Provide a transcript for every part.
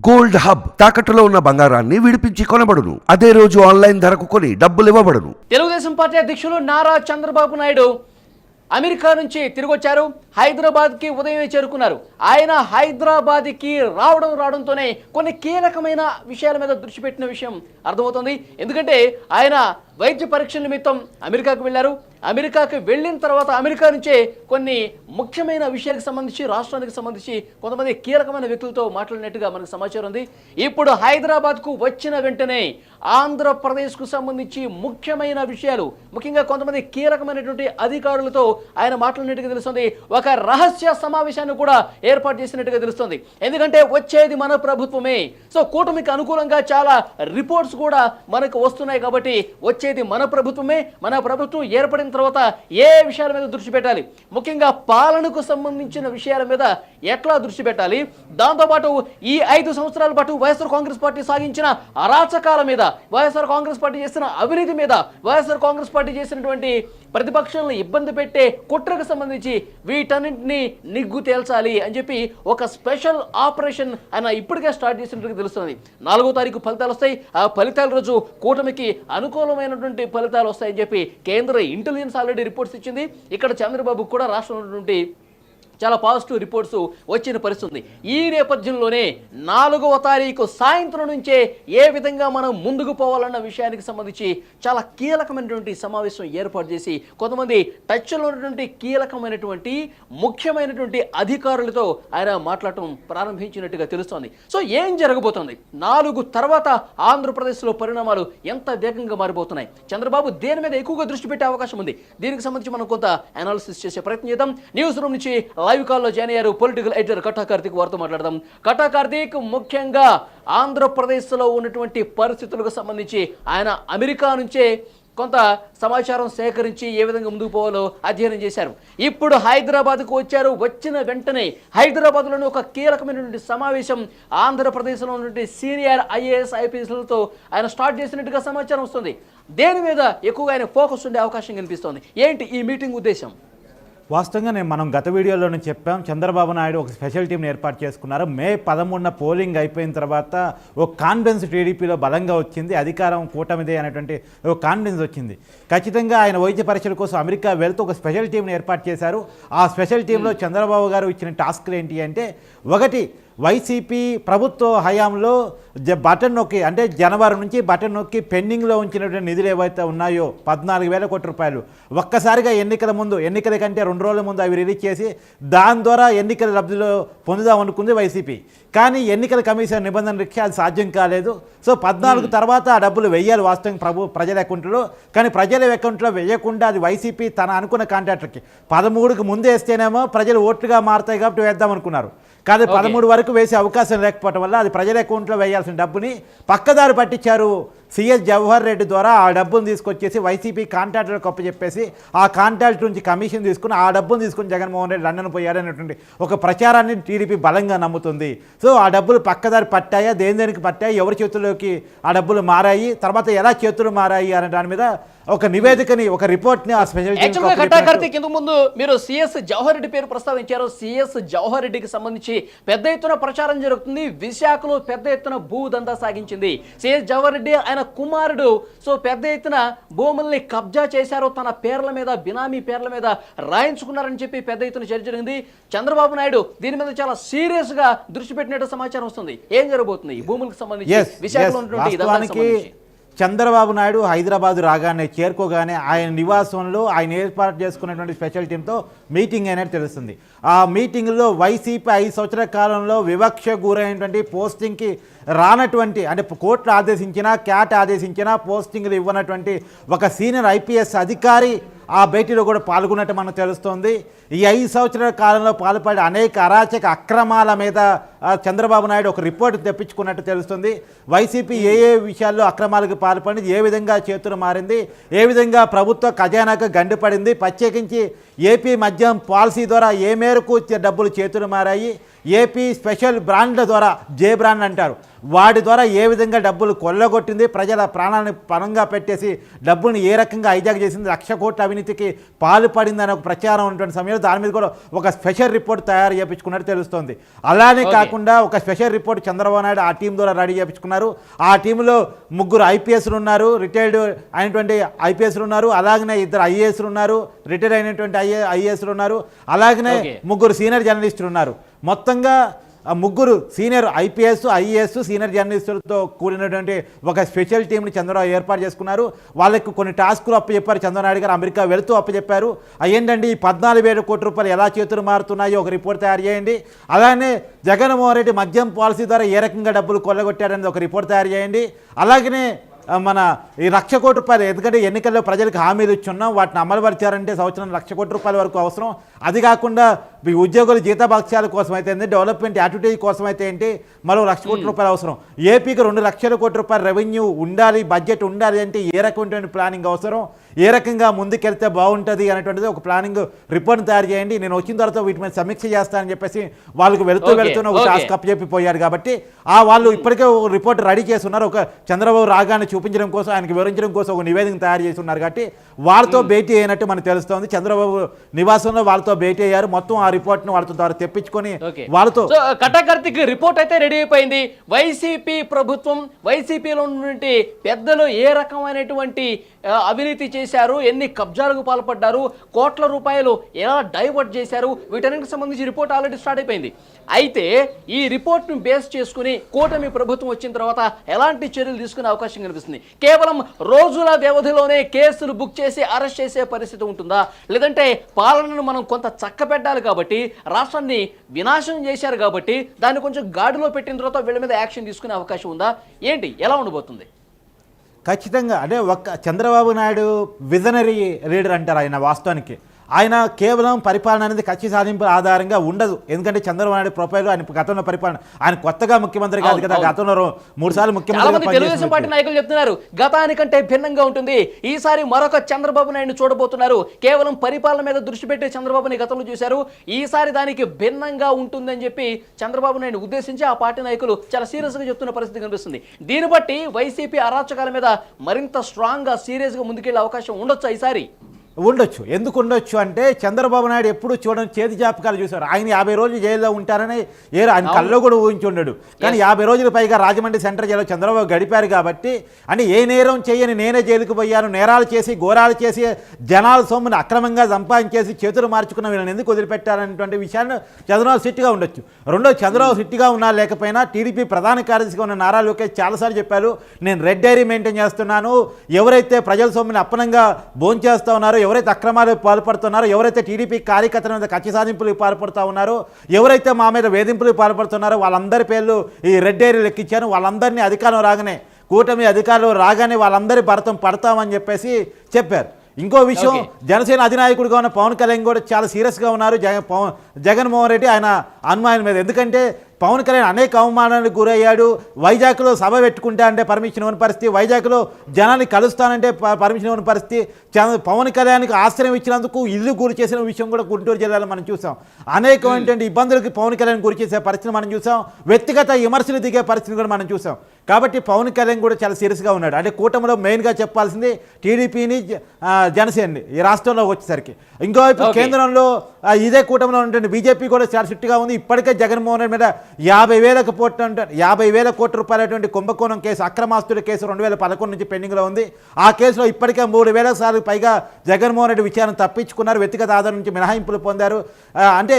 Gold hub తాకట్టులో ఉన్న బంగారాన్ని విడిపించి కొనబడును. అదే రోజు ఆన్లైన్ ధరకు కొని డబ్బులు ఇవ్వబడును. తెలుగుదేశం పార్టీ అధ్యక్షులు నారా చంద్రబాబు నాయుడు అమెరికా నుంచి తిరిగి వచ్చారు. హైదరాబాద్కి ఉదయమే చేరుకున్నారు. ఆయన హైదరాబాద్కి రావడంతోనే కొన్ని కీలకమైన విషయాల మీద దృష్టి పెట్టిన విషయం అర్థమవుతుంది. ఎందుకంటే ఆయన వైద్య పరీక్షల నిమిత్తం అమెరికాకు వెళ్ళారు. అమెరికాకి వెళ్ళిన తర్వాత అమెరికా నుంచే కొన్ని ముఖ్యమైన విషయాలకు సంబంధించి రాష్ట్రానికి సంబంధించి కొంతమంది కీలకమైన వ్యక్తులతో మాట్లాడినట్టుగా మనకు సమాచారం ఉంది. ఇప్పుడు హైదరాబాద్కు వచ్చిన వెంటనే ఆంధ్రప్రదేశ్కు సంబంధించి ముఖ్యమైన విషయాలు, ముఖ్యంగా కొంతమంది కీలకమైనటువంటి అధికారులతో ఆయన మాట్లాడినట్టుగా తెలుస్తుంది. ఒక రహస్య సమావేశాన్ని కూడా ఏర్పాటు చేసినట్టుగా తెలుస్తుంది. ఎందుకంటే వచ్చేది మన ప్రభుత్వమే. సో కూటమికి అనుకూలంగా చాలా రిపోర్ట్స్ కూడా మనకు వస్తున్నాయి. కాబట్టి వచ్చేది మన ప్రభుత్వమే. మన ప్రభుత్వం ఏర్పడిన తర్వాత ఏ విషయాల మీద దృష్టి పెట్టాలి, ముఖ్యంగా పాలనకు సంబంధించిన విషయాల మీద ఎట్లా దృష్టి పెట్టాలి, దాంతోపాటు ఈ 5 సంవత్సరాల పాటు వైఎస్ఆర్ కాంగ్రెస్ పార్టీ సాగించిన అరాచకాల మీద, వైఎస్ఆర్ కాంగ్రెస్ పార్టీ చేసిన అవినీతి మీద, వైఎస్ఆర్ కాంగ్రెస్ పార్టీ చేసినటువంటి ప్రతిపక్షాలను ఇబ్బంది పెట్టే కుట్రకు సంబంధించి వీటన్నింటినీ నిగ్గు తేల్చాలి అని చెప్పి ఒక స్పెషల్ ఆపరేషన్ ఆయన ఇప్పటికే స్టార్ట్ చేసినట్టుగా తెలుస్తుంది. 4వ తారీఖు ఫలితాలు వస్తాయి. ఆ ఫలితాల రోజు కూటమికి అనుకూలమైనటువంటి ఫలితాలు వస్తాయని చెప్పి కేంద్ర ఇంటెలిజెన్స్ ఆల్రెడీ రిపోర్ట్స్ ఇచ్చింది. ఇక్కడ చంద్రబాబు కూడా రాష్ట్రంలో ఉన్నటువంటి చాలా పాజిటివ్ రిపోర్ట్స్ వచ్చిన పరిస్థితి. ఈ నేపథ్యంలోనే 4వ తారీఖు సాయంత్రం నుంచే ఏ విధంగా మనం ముందుకు పోవాలన్న విషయానికి సంబంధించి చాలా కీలకమైనటువంటి సమావేశం ఏర్పాటు చేసి కొంతమంది టచ్లో ఉన్నటువంటి కీలకమైనటువంటి ముఖ్యమైనటువంటి అధికారులతో ఆయన మాట్లాడటం ప్రారంభించినట్టుగా తెలుస్తోంది. సో ఏం జరగబోతోంది, 4 తర్వాత ఆంధ్రప్రదేశ్లో పరిణామాలు ఎంత వేగంగా మారిపోతున్నాయి, చంద్రబాబు దేని మీద ఎక్కువగా దృష్టి పెట్టే అవకాశం ఉంది, దీనికి సంబంధించి మనం కొంత అనాలిసిస్ చేసే ప్రయత్నం చేద్దాం. న్యూస్ రూమ్ నుంచి లైవ్ కాల్లో జాయిన్ అయ్యారు పొలిటికల్ ఎడిటర్ కట్టా కార్తీక్. వారితో మాట్లాడదాం. కట్టా కార్తీక్, ముఖ్యంగా ఆంధ్రప్రదేశ్లో ఉన్నటువంటి పరిస్థితులకు సంబంధించి ఆయన అమెరికా నుంచే కొంత సమాచారం సేకరించి ఏ విధంగా ముందుకు పోవాలో అధ్యయనం చేశారు. ఇప్పుడు హైదరాబాద్కు వచ్చారు. వచ్చిన వెంటనే హైదరాబాద్లోని ఒక కీలకమైనటువంటి సమావేశం ఆంధ్రప్రదేశ్లో ఉన్నటువంటి సీనియర్ ఐఏఎస్ ఐపీఎస్లతో ఆయన స్టార్ట్ చేసినట్టుగా సమాచారం వస్తుంది. దేని మీద ఎక్కువగా ఆయన ఫోకస్ ఉండే అవకాశం కనిపిస్తోంది, ఏంటి ఈ మీటింగ్ ఉద్దేశం? వాస్తవంగా మనం గత వీడియోలోనే చెప్పాం, చంద్రబాబు నాయుడు ఒక స్పెషల్ టీంని ఏర్పాటు చేసుకున్నారు. మే 11న పోలింగ్ అయిపోయిన తర్వాత ఒక కాన్ఫిడెన్స్ టీడీపీలో బలంగా వచ్చింది, అధికారం కూటమిదే అనేటువంటి ఒక కాన్ఫిడెన్స్ వచ్చింది. ఖచ్చితంగా ఆయన వైద్య పరీక్షల కోసం అమెరికా వెళ్తూ ఒక స్పెషల్ టీంని ఏర్పాటు చేశారు. ఆ స్పెషల్ టీంలో చంద్రబాబు గారు ఇచ్చిన టాస్క్లు ఏంటి అంటే, ఒకటి, వైసీపీ ప్రభుత్వ హయాంలో బటన్ నొక్కి, అంటే జనవరి నుంచి బటన్ నొక్కి పెండింగ్లో ఉంచినటువంటి నిధులు ఏవైతే ఉన్నాయో 14,000 కోట్ల రూపాయలు ఒక్కసారిగా ఎన్నికల కంటే 2 రోజుల ముందు అవి రిలీజ్ చేసి దాని ద్వారా ఎన్నికల లబ్ధిలో పొందుదాం అనుకుంది వైసీపీ. కానీ ఎన్నికల కమిషన్ నిబంధన రీత్యా అది సాధ్యం కాలేదు. సో 14 తర్వాత ఆ డబ్బులు వెయ్యాలి వాస్తవంగా ప్రజల అకౌంట్లో. కానీ ప్రజల అకౌంట్లో వేయకుండా అది వైసీపీ తన అనుకున్న కాంట్రాక్టర్కి 13కి ముందే వేస్తేనేమో ప్రజలు ఓట్లుగా మారుతాయి కాబట్టి వేద్దాం అనుకున్నారు. కానీ 13 వరకు వేసే అవకాశం లేకపోవడం వల్ల అది ప్రజల అకౌంట్లో వేయాల్సిన డబ్బుని పక్కదారి పట్టించారు. సిఎస్ జవహర్ రెడ్డి ద్వారా ఆ డబ్బును తీసుకొచ్చేసి వైసీపీ కాంట్రాక్టర్లకు అప్పచెప్పేసి ఆ కాంట్రాక్ట్ నుంచి కమిషన్ తీసుకుని ఆ డబ్బును తీసుకుని జగన్మోహన్ రెడ్డి లండన్ పోయాడనేటువంటి ఒక ప్రచారాన్ని టీడీపీ బలంగా నమ్ముతుంది. సో ఆ డబ్బులు పక్కదారి పట్టాయా, దేనికి పట్టాయి, ఎవరి చేతుల్లోకి ఆ డబ్బులు మారాయి, తర్వాత ఎలా చేతులు మారాయి అనే దాని మీద ఒక నివేదికని, ఒక రిపోర్ట్ని ఆ స్పెషల్ కింద ముందు మీరు సిఎస్ జవహర్ రెడ్డి పేరు ప్రస్తావించారు. సిఎస్ జవహర్ రెడ్డికి సంబంధించి పెద్ద ఎత్తున ప్రచారం జరుగుతుంది. విశాఖలో పెద్ద ఎత్తున భూదందా సాగించింది సిఎస్ జవహర్ రెడ్డి. ఆయన కుమారుడు సో పెద్ద ఎత్తున భూముల్ని కబ్జా చేశారు, తన పేర్ల మీద, బినామీ పేర్ల మీద రాయించుకున్నారని చెప్పి పెద్ద ఎత్తున చర్చ జరిగింది. చంద్రబాబు నాయుడు దీని మీద చాలా సీరియస్ గా దృష్టి పెట్టినట్టు సమాచారం వస్తుంది. ఏం జరగబోతుంది ఈ భూములకు సంబంధించి, విశాఖలో ఉన్నటువంటి చంద్రబాబు నాయుడు హైదరాబాద్ రాగానే, చేరుకోగానే ఆయన నివాసంలో ఆయన ఏర్పాటు చేసుకున్నటువంటి స్పెషల్ టీంతో మీటింగ్ అయినట్టు తెలుస్తుంది. ఆ మీటింగ్లో వైసీపీ 5 సంవత్సరాల కాలంలో వివక్ష గురైనటువంటి పోస్టింగ్కి రానటువంటి, అంటే కోర్టులు ఆదేశించినా, క్యాట్ ఆదేశించినా పోస్టింగ్లు ఇవ్వనటువంటి ఒక సీనియర్ ఐపీఎస్ అధికారి ఆ భేటీలో కూడా పాల్గొన్నట్టు మనకు తెలుస్తోంది. ఈ 5 సంవత్సరాల కాలంలో పాల్పడే అనేక అరాచక అక్రమాల మీద చంద్రబాబు నాయుడు ఒక రిపోర్ట్ తెప్పించుకున్నట్టు తెలుస్తుంది. వైసీపీ ఏ విషయాల్లో అక్రమాలకు పాల్పడింది, ఏ విధంగా చేతులు మారింది, ఏ విధంగా ప్రభుత్వ ఖజానాకు గండిపడింది, ప్రత్యేకించి ఏపీ మద్యం పాలసీ ద్వారా ఏ మేరకు డబ్బులు చేతులు మారాయి, ఏపీ స్పెషల్ బ్రాండ్ల ద్వారా జే బ్రాండ్ అంటారు, వాటి ద్వారా ఏ విధంగా డబ్బులు కొల్లగొట్టింది, ప్రజల ప్రాణాలను పణంగా పెట్టేసి డబ్బుని ఏ రకంగా హైజాక్ చేసింది, 1,00,000 కోట్ల అవినీతికి పాల్పడిందని ఒక ప్రచారం ఉన్నటువంటి సమయంలో దాని మీద కూడా ఒక స్పెషల్ రిపోర్ట్ తయారు చేయించుకున్నట్టు తెలుస్తోంది. అలానే కాకుండా ఒక స్పెషల్ రిపోర్ట్ చంద్రబాబు నాయుడు ఆ టీం ద్వారా రెడీ చేయించుకున్నారు. ఆ టీంలో 3 ఐపీఎస్లు ఉన్నారు, రిటైర్డ్ అయినటువంటి ఐపీఎస్లు ఉన్నారు, అలాగనే 2 ఐఏఎస్లు ఉన్నారు, రిటైర్ అయినటువంటి ఐఏఎస్లు ఉన్నారు, అలాగనే 3 సీనియర్ జర్నలిస్టులు ఉన్నారు. మొత్తంగా 3 సీనియర్ ఐపీఎస్, ఐఏఎస్, సీనియర్ జర్నలిస్టులతో కూడినటువంటి ఒక స్పెషల్ టీంని చంద్రబాబు ఏర్పాటు చేసుకున్నారు. వాళ్ళకి కొన్ని టాస్కులు అప్పచెప్పారు. చంద్రబాబు గారు అమెరికా వెళుతూ అప్పచెప్పారు. ఏంటంటే ఈ 14,000 కోట్ల రూపాయలు ఎలా చేతులు మారుతున్నాయో ఒక రిపోర్ట్ తయారు చేయండి. అలానే జగన్మోహన్ రెడ్డి మద్యం పాలసీ ద్వారా ఏ రకంగా డబ్బులు కొల్లగొట్టారనేది ఒక రిపోర్ట్ తయారు చేయండి. అలాగనే మన ఈ 1,00,000 కోట్ల రూపాయలు, ఎందుకంటే ఎన్నికల్లో ప్రజలకు హామీలు ఇచ్చున్నాం, వాటిని అమలుపరిచారంటే సంవత్సరం 1,00,000 కోట్ల రూపాయల వరకు అవసరం. అది కాకుండా ఈ ఉద్యోగుల జీతభత్యాల కోసం అయితే ఏంటి, డెవలప్మెంట్ యాక్టివిటీ కోసం అయితే ఏంటి, మరో 1,00,000 కోట్ల రూపాయలు అవసరం. ఏపీకి 2,00,000 కోట్ల రూపాయల రెవెన్యూ ఉండాలి, బడ్జెట్ ఉండాలి అంటే ఏ రకమైనటువంటి ప్లానింగ్ అవసరం, ఏ రకంగా ముందుకెళ్తే బాగుంటుంది అనేటువంటిది ఒక ప్లానింగ్ రిపోర్ట్ తయారు చేయండి. నేను వచ్చిన తర్వాత వీటి మీద సమీక్ష చేస్తానని చెప్పేసి వాళ్ళకు వెళుతున్న ఒక టాస్క్ అప్పచెప్పిపోయారు. కాబట్టి వాళ్ళు ఇప్పటికే రిపోర్ట్ రెడీ చేస్తున్నారు. ఒక చంద్రబాబు రాగాన్ని చూపించడం కోసం, ఆయనకి వివరించడం కోసం ఒక నివేదిక తయారు చేసి ఉన్నారు. కాబట్టి వాళ్ళతో భేటీ అయినట్టు మనకు తెలుస్తోంది. చంద్రబాబు నివాసంలో వాళ్ళతో భేటీ అయ్యారు. మొత్తం ఆ రిపోర్ట్ను వాళ్ళతో ద్వారా తెప్పించుకొని వాళ్ళతో కటకర్తికి రిపోర్ట్ అయితే రెడీ అయిపోయింది. వైసీపీ ప్రభుత్వం, వైసీపీలో ఉన్నటువంటి పెద్దలు ఏ రకమైనటువంటి అవినీతి చేశారు, ఎన్ని కబ్జాలకు పాల్పడ్డారు, కోట్ల రూపాయలు ఎలా డైవర్ట్ చేశారు, వీటన్నిటికి సంబంధించి రిపోర్ట్ ఆల్రెడీ స్టార్ట్ అయిపోయింది. అయితే ఈ రిపోర్ట్ను బేస్ చేసుకుని కూటమి ప్రభుత్వం వచ్చిన తర్వాత ఎలాంటి చర్యలు తీసుకునే అవకాశం కనిపిస్తుంది? కేవలం రోజుల వ్యవధిలోనే కేసులు బుక్ చేసి అరెస్ట్ చేసే పరిస్థితి ఉంటుందా, లేదంటే పాలనను మనం కొంత చక్కబెట్టాలి కాబట్టి, రాష్ట్రాన్ని వినాశనం చేశారు కాబట్టి దాన్ని కొంచెం గాడిలో పెట్టిన తర్వాత వీళ్ళ మీద యాక్షన్ తీసుకునే అవకాశం ఉందా, ఏంటి, ఎలా ఉండబోతుంది? ఖచ్చితంగా అంటే చంద్రబాబు నాయుడు విజనరీ లీడర్ అంటారు. ఆయన వాస్తవానికి ఆయన కేవలం పరిపాలన అనేది కక్ష సాధింపుల ఆధారంగా ఉండదు. ఎందుకంటే చంద్రబాబు నాయుడు ప్రొఫైల్, ఆయన గతంలో పరిపాలన, ఆయన కొత్తగా ముఖ్యమంత్రి కాదు కదా, గతంలో 3 సార్లు ముఖ్యమంత్రి. తెలుగుదేశం పార్టీ నాయకులు చెప్తున్నారు గతానికంటే భిన్నంగా ఉంటుంది, ఈసారి మరొక చంద్రబాబు నాయుడు చూడబోతున్నారు. కేవలం పరిపాలన మీద దృష్టి పెట్టి చంద్రబాబుని గతంలో చూశారు, ఈసారి దానికి భిన్నంగా ఉంటుందని చెప్పి చంద్రబాబు నాయుడు ఉద్దేశించి ఆ పార్టీ నాయకులు చాలా సీరియస్ గా చెప్తున్న పరిస్థితి కనిపిస్తుంది. దీన్ని బట్టి వైసీపీ అరాచకాల మీద మరింత స్ట్రాంగ్ గా సీరియస్ గా ముందుకెళ్లే అవకాశం ఉండొచ్చు ఈసారి. ఉండొచ్చు. ఎందుకు ఉండొచ్చు అంటే చంద్రబాబు నాయుడు ఎప్పుడు చూడని చేతి జ్ఞాపకాలు చూశారు. ఆయన 50 రోజులు జైల్లో ఉంటారని ఆయన కల్లో కూడా ఊహించి ఉండడు. కానీ 50 రోజుల పైగా రాజమండ్రి సెంట్రల్ జైల్లో చంద్రబాబు గడిపారు. కాబట్టి అంటే ఏ నేరం చేయని నేనే జైలుకు పోయాను, నేరాలు చేసి ఘోరాలు చేసి జనాల సొమ్ముని అక్రమంగా సంపాదించేసి చేతులు మార్చుకున్న వీళ్ళని ఎందుకు వదిలిపెట్టారనేటువంటి విషయాన్ని చంద్రబాబు సిట్టిగా ఉండొచ్చు. రెండో, చంద్రబాబు సిట్టిగా ఉన్నా లేకపోయినా టీడీపీ ప్రధాన కార్యదర్శిగా ఉన్న నారా లోకేష్ చాలాసార్లు చెప్పారు, నేను రెడ్ డైరీ మెయింటైన్ చేస్తున్నాను, ఎవరైతే ప్రజల సొమ్ముని అప్పనంగా భోంచేస్తూ ఉన్నారో, ఎవరైతే అక్రమాలకు పాల్పడుతున్నారో, ఎవరైతే టీడీపీ కార్యకర్తల మీద కక్ష సాధింపులకు పాల్పడుతూ ఉన్నారో, ఎవరైతే మా మీద వేధింపులకు పాల్పడుతున్నారో వాళ్ళందరి పేర్లు ఈ రెడ్ డైరీ లెక్కించాను. వాళ్ళందరినీ అధికారం రాగానే, కూటమి అధికారంలో రాగానే వాళ్ళందరి భరతం పడతామని చెప్పేసి చెప్పారు. ఇంకో విషయం, జనసేన అధినాయకుడిగా ఉన్న పవన్ కళ్యాణ్ కూడా చాలా సీరియస్గా ఉన్నారు జగన్మోహన్ రెడ్డి ఆయన అనుమానం మీద. ఎందుకంటే పవన్ కళ్యాణ్ అనేక అవమానాలకు గురయ్యాడు. వైజాగ్లో సభ పెట్టుకుంటా అంటే పర్మిషన్ ఇవ్వని పరిస్థితి, వైజాగ్లో జనాన్ని కలుస్తానంటే పర్మిషన్ ఇవ్వని పరిస్థితి, పవన్ కళ్యాణ్కి ఆశ్రయం ఇచ్చినందుకు ఇల్లు గురి చేసిన విషయం కూడా గుంటూరు జిల్లాలో మనం చూసాం. అనేకమైనటువంటి ఇబ్బందులకి పవన్ కళ్యాణ్ గురి చేసే పరిస్థితి మనం చూసాం. వ్యక్తిగత విమర్శలు దిగే పరిస్థితిని కూడా మనం చూసాం. కాబట్టి పవన్ కళ్యాణ్ కూడా చాలా సీరియస్గా ఉన్నాడు. అంటే కూటమిలో మెయిన్గా చెప్పాల్సింది టీడీపీని, జనసేనని ఈ రాష్ట్రంలో వచ్చేసరికి. ఇంకోవైపు కేంద్రంలో ఇదే కూటమిలో ఉన్నటువంటి బీజేపీ కూడా చాలా స్ట్రిక్ట్గా ఉంది. ఇప్పటికే జగన్మోహన్ రెడ్డి మీద 50,000 కోట్ల రూపాయలటువంటి కుంభకోణం కేసు, అక్రమాస్తుల కేసు 2011 నుంచి పెండింగ్లో ఉంది. ఆ కేసులో ఇప్పటికే 3,000 సార్లు పైగా జగన్మోహన్ రెడ్డి విచారణ తప్పించుకున్నారు, వ్యక్తిగత ఆధారం నుంచి మినహాయింపులు పొందారు. అంటే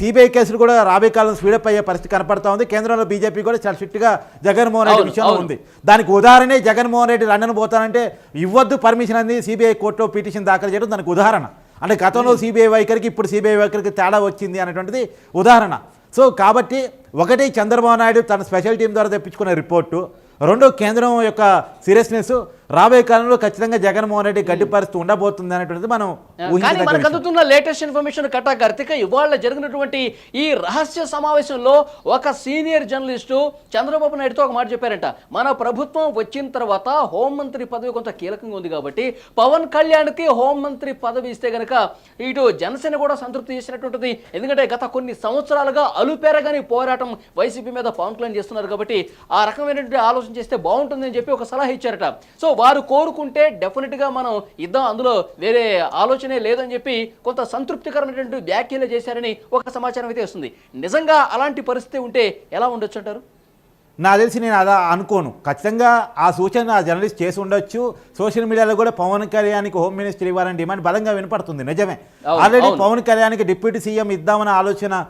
సిబిఐ కేసులు కూడా రాబోయే కాలం స్పీడప్ అయ్యే పరిస్థితి కనపడతా ఉంది. కేంద్రంలో బీజేపీ కూడా చాలా స్ట్రిక్ట్గా జగన్మోహన్ రెడ్డి విషయంలో ఉంది. దానికి ఉదాహరణే జగన్మోహన్ రెడ్డి లండన్ పోతానంటే ఇవ్వద్దు పర్మిషన్ అంది సిబిఐ కోర్టులో పిటిషన్ దాఖలు చేయడం దానికి ఉదాహరణ. అంటే గతంలో సిబిఐ వైఖరికి ఇప్పుడు సిబిఐ వైఖరికి తేడా వచ్చింది అనేటువంటిది ఉదాహరణ. సో కాబట్టి ఒకటి, చంద్రబాబు నాయుడు తన స్పెషల్ టీం ద్వారా తెప్పించుకున్న రిపోర్టు, రెండో కేంద్రం యొక్క సీరియస్నెస్, రాబోయే కాలంలో ఖచ్చితంగా జగన్మోహన్ రెడ్డి గడ్డి పరిస్థితి ఉండబోతుంది అనేటువంటిది మనం కానీ ఊహించదగ్గ మనకు విషయం. అందుతున్న లేటెస్ట్ ఇన్ఫర్మేషన్ కట్టా కార్తిక ఇవాళ జరిగినటువంటి ఈ రహస్య సమావేశంలో ఒక సీనియర్ జర్నలిస్టు చంద్రబాబు నాయుడుతో ఒక మాట చెప్పారంట. మన ప్రభుత్వం వచ్చిన తర్వాత హోంమంత్రి పదవి కొంత కీలకంగా ఉంది కాబట్టి పవన్ కళ్యాణ్కి హోంమంత్రి పదవి ఇస్తే గనక ఇటు జనసేన కూడా సంతృప్తి చేసినటువంటిది. ఎందుకంటే గత కొన్ని సంవత్సరాలుగా అలుపెరగని పోరాటం వైసీపీ మీద పవన్ కళ్యాణ్ చేస్తున్నారు కాబట్టి ఆ రకమైనటువంటి ఆలోచన చేస్తే బాగుంటుందని చెప్పి ఒక సలహా ఇచ్చారట. సో వారు కోరుకుంటే డెఫినెట్గా మనం ఇద్దాం, అందులో వేరే ఆలోచనే లేదని చెప్పి కొంత సంతృప్తికరమైనటువంటి వ్యాఖ్యలు చేశారని ఒక సమాచారం అయితే వస్తుంది. నిజంగా అలాంటి పరిస్థితి ఉంటే ఎలా ఉండొచ్చు అంటారు? నాకు తెలిసి నేను అలా అనుకోను. ఖచ్చితంగా ఆ సూచన ఆ జర్నలిస్ట్ చేసి ఉండొచ్చు. సోషల్ మీడియాలో కూడా పవన్ కళ్యాణ్కి హోమ్ మినిస్టర్ ఇవ్వాలని డిమాండ్ బలంగా వినపడుతుంది. నిజమే, ఆల్రెడీ పవన్ కళ్యాణ్కి డిప్యూటీ సీఎం ఇద్దామన్న ఆలోచన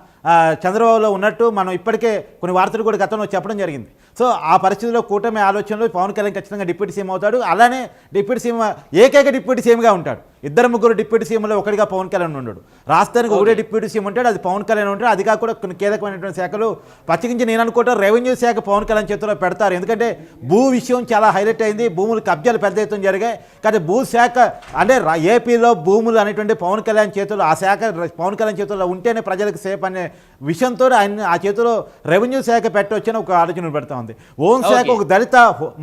చంద్రబాబులో ఉన్నట్టు మనం ఇప్పటికే కొన్ని వార్తలు కూడా గతంలో చెప్పడం జరిగింది. సో ఆ పరిస్థితిలో కూటమి ఆలోచనలో పవన్ కళ్యాణ్ ఖచ్చితంగా డిప్యూటీ సీఎం అవుతాడు. అలానే డిప్యూటీ సీఎం ఏకైక డిప్యూటీ సీఎంగా ఉంటాడు. ఇద్దరు ముగ్గురు డిప్యూటీ సీఎంలో ఒకటిగా పవన్ కళ్యాణ్ ఉండడు. రాష్ట్రానికి ఒకటే డిప్యూటీ సీఎం ఉంటాడు, అది పవన్ కళ్యాణ్ ఉంటాడు. అది కాకుండా కొన్ని కీలకమైనటువంటి శాఖలు ప్రత్యేకించి నేను అనుకుంటా రెవెన్యూ శాఖ పవన్ కళ్యాణ్ చేతిలో పెడతారు. ఎందుకంటే భూ విషయం చాలా హైలైట్ అయింది, భూములు కబ్జాలు పెద్ద ఎత్తున జరిగాయి. కానీ భూ శాఖ అంటే ఏపీలో భూములు అనేటువంటి పవన్ కళ్యాణ్ చేతిలో, ఆ శాఖ పవన్ కళ్యాణ్ చేతిలో ఉంటేనే ప్రజలకు సేఫ్ అనే విషయంతో ఆయన ఆ చేతిలో రెవెన్యూ శాఖ పెట్టవచ్చని ఒక ఆలోచన పెడతా ఉంది. హోం శాఖ ఒక దళిత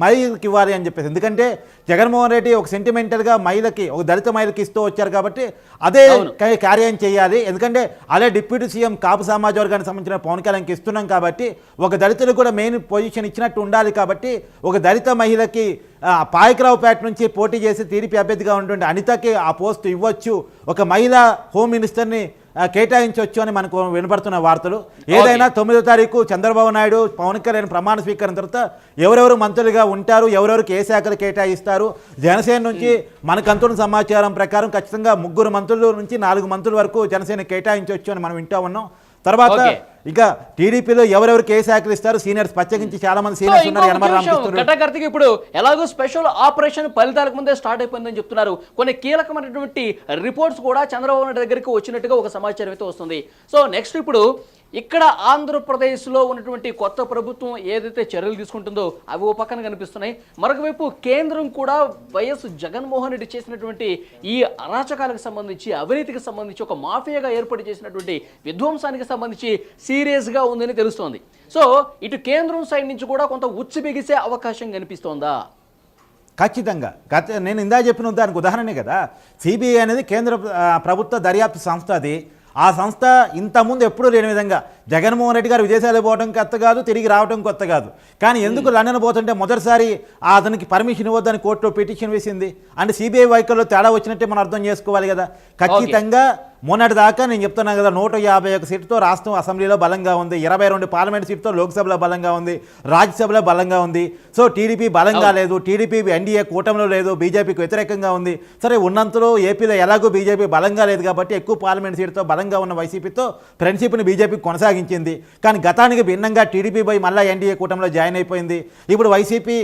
మహిళకి ఇవ్వాలి అని చెప్పేసి, ఎందుకంటే జగన్మోహన్ రెడ్డి ఒక సెంటిమెంటల్గా మహిళకి, ఒక దళిత మహిళకి ఇస్తూ వచ్చారు కాబట్టి అదే కార్యం చేయాలి. ఎందుకంటే అదే డిప్యూటీ సీఎం కాపు సమాజ వర్గానికి సంబంధించిన పవన్ కళ్యాణ్కి ఇస్తున్నాం కాబట్టి ఒక దళితులకు కూడా మెయిన్ పొజిషన్ ఇచ్చినట్టు ఉండాలి. కాబట్టి ఒక దళిత మహిళకి పాయకరావుపేట నుంచి పోటీ చేసి టీడీపీ అభ్యర్థిగా ఉన్నటువంటి అనితకి ఆ పోస్ట్ ఇవ్వచ్చు, ఒక మహిళా హోమ్ మినిస్టర్ని కేటాయించవచ్చు అని మనకు వినపడుతున్న వార్తలు. ఏదైనా 9వ తారీఖు చంద్రబాబు నాయుడు పవన్ కళ్యాణ్ ప్రమాణ స్వీకరణ తర్వాత ఎవరెవరు మంత్రులుగా ఉంటారు, ఎవరెవరికి ఏ శాఖలు కేటాయిస్తారు, జనసేన నుంచి మనకు అందుతున్న సమాచారం ప్రకారం ఖచ్చితంగా 3 మంత్రుల నుంచి 4 మంత్రుల వరకు జనసేన కేటాయించవచ్చు అని మనం వింటా ఉన్నాం. తర్వాత ఇక టీడీపీలో ఎవరెవరికి ఏ శాఖలు ఇస్తారు, సీనియర్స్ ప్రత్యేకించి చాలా మంది సీనియర్స్ ఉన్నారు. ఇప్పుడు ఎలాగో స్పెషల్ ఆపరేషన్ ఫలితాలకు ముందే స్టార్ట్ అయిపోయిందని చెప్తున్నారు. కొన్ని కీలకమైనటువంటి రిపోర్ట్స్ కూడా చంద్రబాబు నాయుడు దగ్గరికి వచ్చినట్టుగా ఒక సమాచారం అయితే వస్తుంది. సో నెక్స్ట్ ఇప్పుడు ఇక్కడ ఆంధ్రప్రదేశ్లో ఉన్నటువంటి కొత్త ప్రభుత్వం ఏదైతే చర్యలు తీసుకుంటుందో అవి ఓ పక్కన కనిపిస్తున్నాయి. మరొక వైపు కేంద్రం కూడా వైఎస్ జగన్మోహన్ రెడ్డి చేసినటువంటి ఈ అరాచకాలకు సంబంధించి, అవినీతికి సంబంధించి, ఒక మాఫియాగా ఏర్పాటు చేసినటువంటి విధ్వంసానికి సంబంధించి సీరియస్గా ఉందని తెలుస్తోంది. సో ఇటు కేంద్రం సైడ్ నుంచి కూడా కొంత ఉచ్చు బిగిసే అవకాశం కనిపిస్తోందా? ఖచ్చితంగా. నేను ఇందా చెప్పిన దానికి ఉదాహరణే కదా, సిబిఐ అనేది కేంద్ర ప్రభుత్వ దర్యాప్తు సంస్థ. అది ఆ సంస్థ ఇంతకుముందు ఎప్పుడూ లేని విధంగా జగన్మోహన్ రెడ్డి గారు విదేశాలకు పోవడం కొత్త కాదు, తిరిగి రావడం కొత్త కాదు. కానీ ఎందుకు లండన్ పోతుంటే మొదటిసారి అతనికి పర్మిషన్ ఇవ్వద్దని కోర్టులో పిటిషన్ వేసింది అంటే సిబిఐ వైఖరిలో తేడా వచ్చినట్టే మనం అర్థం చేసుకోవాలి కదా. ఖచ్చితంగా మొన్నటి దాకా నేను చెప్తున్నాను కదా, 151 సీటుతో రాష్ట్రం అసెంబ్లీలో బలంగా ఉంది, 22 పార్లమెంట్ సీటుతో లోక్సభలో బలంగా ఉంది, రాజ్యసభలో బలంగా ఉంది. సో టీడీపీ బలంగా లేదు, టీడీపీ ఎన్డీఏ కూటమిలో లేదు, బీజేపీకి వ్యతిరేకంగా ఉంది. సరే ఉన్నంతలో ఏపీలో ఎలాగో బీజేపీ బలంగా లేదు కాబట్టి ఎక్కువ పార్లమెంట్ సీటుతో బలంగా ఉన్న వైసీపీతో ఫ్రెండ్షిప్ని బీజేపీ కొనసాగించింది. కానీ గతానికి భిన్నంగా టీడీపీ పోయి మళ్ళీ ఎన్డీఏ కూటమిలో జాయిన్ అయిపోయింది. ఇప్పుడు వైసీపీ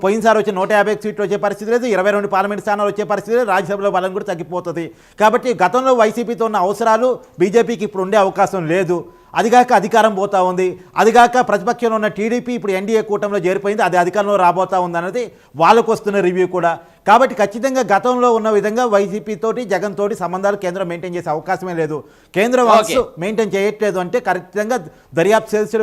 పోయినసారి వచ్చి 150 సీట్లు వచ్చే పరిస్థితి లేదు, 22 పార్లమెంట్ స్థానాలు వచ్చే పరిస్థితి లేదు, రాజ్యసభలో బలం కూడా తగ్గిపోతుంది. కాబట్టి గతంలో వైసీపీతో ఉన్న అవసరాలు బీజేపీకి ఇప్పుడు ఉండే అవకాశం లేదు. అదిగాక అధికారం పోతా ఉంది, అదిగాక ప్రతిపక్షంలో ఉన్న టీడీపీ ఇప్పుడు ఎన్డీఏ కూటమిలో చేరిపోయింది, అది అధికారంలో రాబోతా ఉంది అన్నది వాళ్ళకు వస్తున్న రివ్యూ కూడా. కాబట్టి ఖచ్చితంగా గతంలో ఉన్న విధంగా వైసీపీ తోటి జగన్ తోటి సంబంధాలు కేంద్రం మెయింటైన్ చేసే అవకాశమే లేదు. కేంద్రం మెయింటైన్ చేయట్లేదు అంటే ఖచ్చితంగా దర్యాప్తు సెల్స్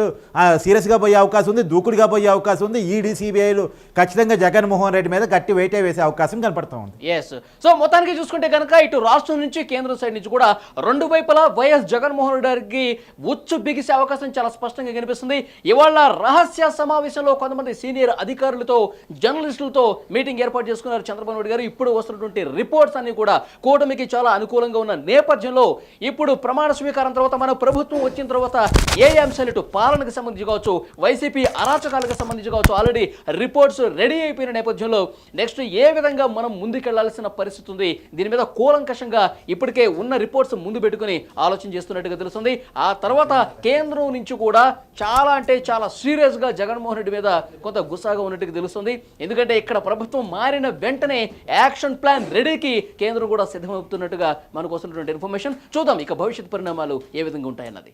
సీరియస్గా పోయే అవకాశం ఉంది, దూకుడుగా పోయే అవకాశం ఉంది. ఈడీ సిబిఐలు ఖచ్చితంగా జగన్మోహన్ రెడ్డి మీద గట్టి వెయిటే వేసే అవకాశం కనపడుతూ ఉంది. సో మొత్తానికి చూసుకుంటే కనుక ఇటు రాష్ట్రం నుంచి కేంద్రం సైడ్ నుంచి కూడా రెండు వైపులా వైఎస్ జగన్మోహన్ రెడ్డి గారికి ఉచ్చు బిగిసే అవకాశం చాలా స్పష్టంగా కనిపిస్తుంది. ఇవాళ రహస్య సమావేశంలో కొంతమంది సీనియర్ అధికారులతో, జర్నలిస్టులతో మీటింగ్ ఏర్పాటు చేసుకున్నారు చంద్రబాబు నాయుడు గారు. ఇప్పుడు వస్తున్నటువంటి రిపోర్ట్స్ అన్ని కూడా కూటమికి చాలా అనుకూలంగా ఉన్న నేపథ్యంలో ఇప్పుడు ప్రమాణ స్వీకారం తర్వాత మన ప్రభుత్వం వచ్చిన తర్వాత ఏ అంశాలు ఇటు పాలనకు సంబంధించి కావచ్చు, వైసీపీ అరాచకాలకు సంబంధించి కావచ్చు ఆల్రెడీ రిపోర్ట్స్ రెడీ అయిపోయిన నేపథ్యంలో నెక్స్ట్ ఏ విధంగా మనం ముందుకెళ్లాల్సిన పరిస్థితి ఉంది, దీని మీద కూలంకషంగా ఇప్పటికే ఉన్న రిపోర్ట్స్ ముందు పెట్టుకుని ఆలోచన చేస్తున్నట్టుగా తెలుస్తుంది. ఆ తర్వాత కేంద్రం నుంచి కూడా చాలా అంటే చాలా సీరియస్గా జగన్మోహన్ రెడ్డి మీద కొంత గుస్సాగా ఉన్నట్టుగా తెలుస్తుంది. ఎందుకంటే ఇక్కడ ప్రభుత్వం మారిన వెంటనే యాక్షన్ ప్లాన్ రెడీకి కేంద్రం కూడా సిద్ధమవుతున్నట్టుగా మనకు వస్తున్నటువంటి ఇన్ఫర్మేషన్. చూద్దాం ఇక భవిష్యత్ పరిణామాలు ఏ విధంగా ఉంటాయన్నది.